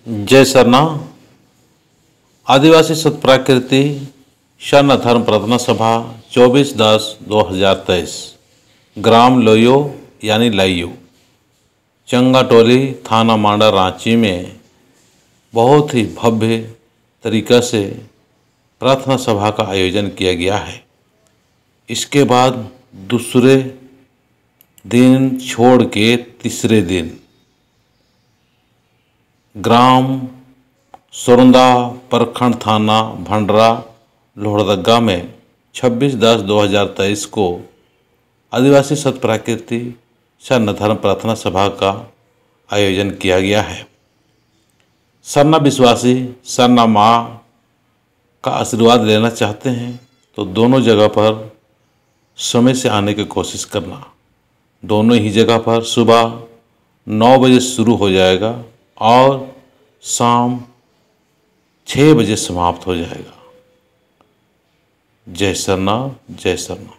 जय सरना। आदिवासी सत्प्राकृति सरना धर्म प्रार्थना सभा 24/10/2023 ग्राम लोयो यानी लाइयो चंगाटोली थाना मांडा रांची में बहुत ही भव्य तरीक़ा से प्रार्थना सभा का आयोजन किया गया है। इसके बाद दूसरे दिन छोड़ के तीसरे दिन ग्राम सोरंदा प्रखंड थाना भंडरा लोहरदगा में 26/10/2023 को आदिवासी सत्प्राकृति सरना धर्म प्रार्थना सभा का आयोजन किया गया है। सरना विश्वासी सरना माँ का आशीर्वाद लेना चाहते हैं तो दोनों जगह पर समय से आने की कोशिश करना। दोनों ही जगह पर सुबह 9 बजे शुरू हो जाएगा और शाम 6 बजे समाप्त हो जाएगा। जय सरना, जय सरना।